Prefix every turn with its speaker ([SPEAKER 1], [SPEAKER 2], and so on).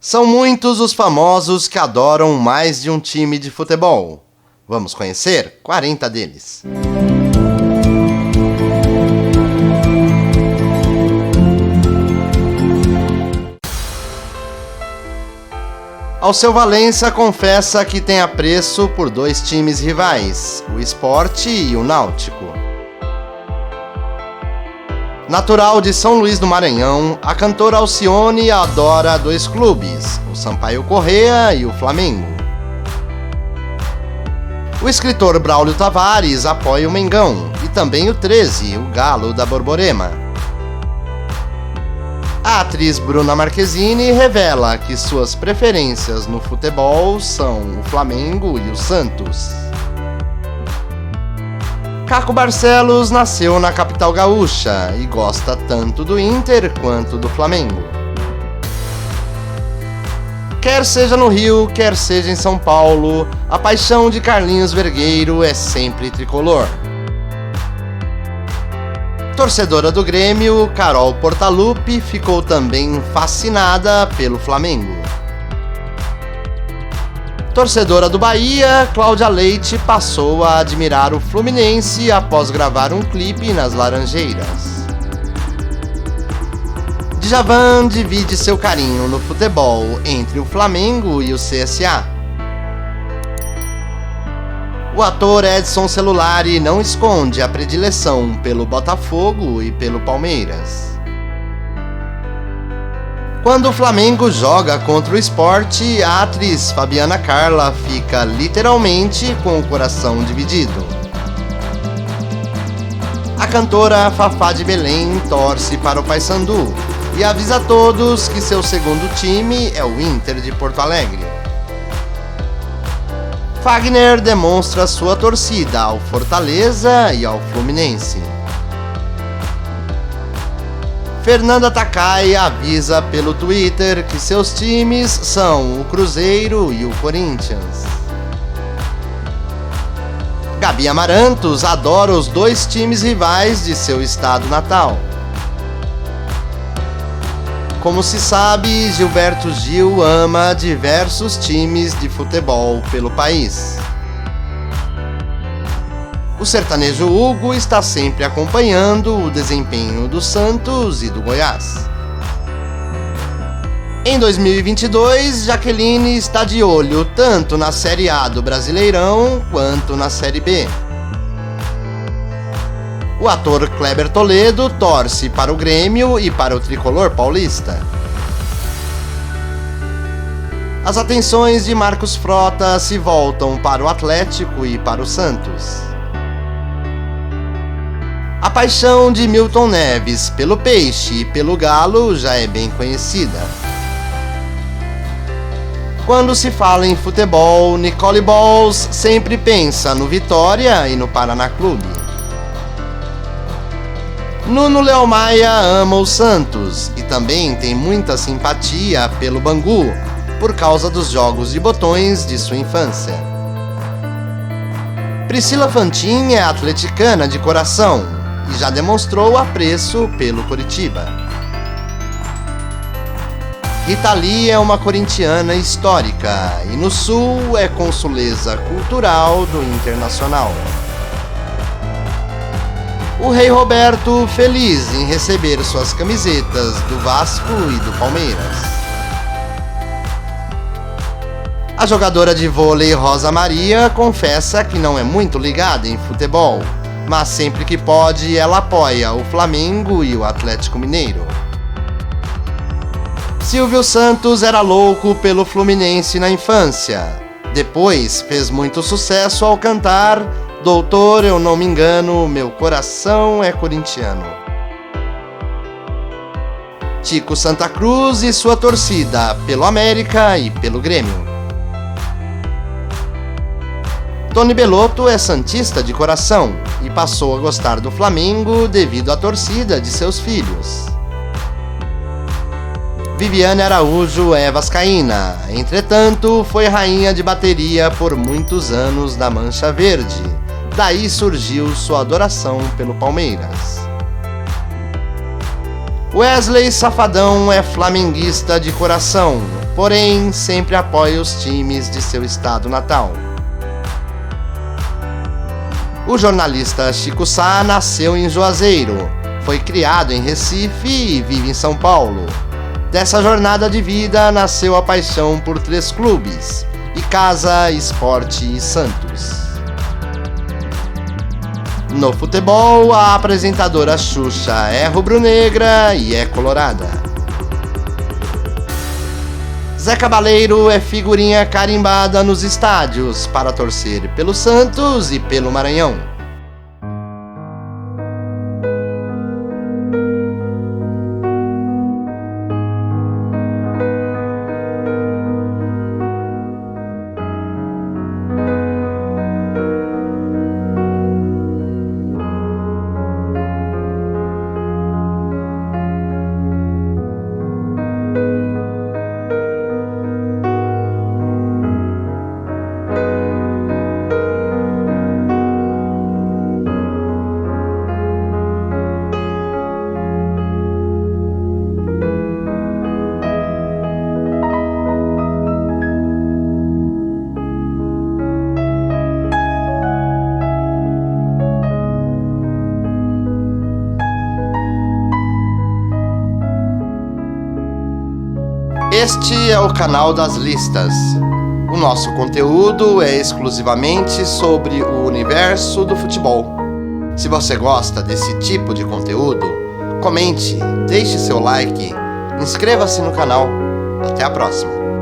[SPEAKER 1] São muitos os famosos que adoram mais de um time de futebol. Vamos conhecer 40 deles. Alceu Valença confessa que tem apreço por dois times rivais, o Sport e o Náutico. Natural de São Luís do Maranhão, a cantora Alcione adora dois clubes, o Sampaio Corrêa e o Flamengo. O escritor Braulio Tavares apoia o Mengão e também o 13, o Galo da Borborema. A atriz Bruna Marquezine revela que suas preferências no futebol são o Flamengo e o Santos. Caco Barcelos nasceu na capital gaúcha e gosta tanto do Inter quanto do Flamengo. Quer seja no Rio, quer seja em São Paulo, a paixão de Carlinhos Vergueiro é sempre tricolor. Torcedora do Grêmio, Carol Portaluppi ficou também fascinada pelo Flamengo. Torcedora do Bahia, Cláudia Leite passou a admirar o Fluminense após gravar um clipe nas Laranjeiras. Djavan divide seu carinho no futebol entre o Flamengo e o CSA. O ator Edson Celulari não esconde a predileção pelo Botafogo e pelo Palmeiras. Quando o Flamengo joga contra o Sport, a atriz Fabiana Carla fica literalmente com o coração dividido. A cantora Fafá de Belém torce para o Paysandu e avisa a todos que seu segundo time é o Inter de Porto Alegre. Fagner demonstra sua torcida ao Fortaleza e ao Fluminense. Fernanda Takai avisa pelo Twitter que seus times são o Cruzeiro e o Corinthians. Gabi Amarantos adora os dois times rivais de seu estado natal. Como se sabe, Gilberto Gil ama diversos times de futebol pelo país. O sertanejo Hugo está sempre acompanhando o desempenho do Santos e do Goiás. Em 2022, Jaqueline está de olho tanto na Série A do Brasileirão quanto na Série B. O ator Kleber Toledo torce para o Grêmio e para o tricolor paulista. As atenções de Marcos Frota se voltam para o Atlético e para o Santos. A paixão de Milton Neves pelo Peixe e pelo Galo já é bem conhecida. Quando se fala em futebol, Nicole Balls sempre pensa no Vitória e no Paraná Clube. Nuno Leão Maia ama o Santos e também tem muita simpatia pelo Bangu, por causa dos jogos de botões de sua infância. Priscila Fantin é atleticana de coração e já demonstrou apreço pelo Coritiba. Rita Lee é uma corintiana histórica e no Sul é consuleza cultural do Internacional. O Rei Roberto feliz em receber suas camisetas do Vasco e do Palmeiras. A jogadora de vôlei Rosa Maria confessa que não é muito ligada em futebol, mas sempre que pode ela apoia o Flamengo e o Atlético Mineiro. Silvio Santos era louco pelo Fluminense na infância. Depois fez muito sucesso ao cantar "Doutor, eu não me engano, meu coração é corintiano". Tico Santa Cruz e sua torcida pelo América e pelo Grêmio. Tony Bellotto é santista de coração e passou a gostar do Flamengo devido à torcida de seus filhos. Viviane Araújo é vascaína, entretanto foi rainha de bateria por muitos anos da Mancha Verde, daí surgiu sua adoração pelo Palmeiras. Wesley Safadão é flamenguista de coração, porém sempre apoia os times de seu estado natal. O jornalista Chico Sá nasceu em Juazeiro, foi criado em Recife e vive em São Paulo. Dessa jornada de vida nasceu a paixão por 3 clubes: Icasa, Sport e Santos. No futebol, a apresentadora Xuxa é rubro-negra e é colorada. Zé Cabaleiro é figurinha carimbada nos estádios para torcer pelo Santos e pelo Maranhão. Este é o canal das listas. O nosso conteúdo é exclusivamente sobre o universo do futebol. Se você gosta desse tipo de conteúdo, comente, deixe seu like, inscreva-se no canal. Até a próxima!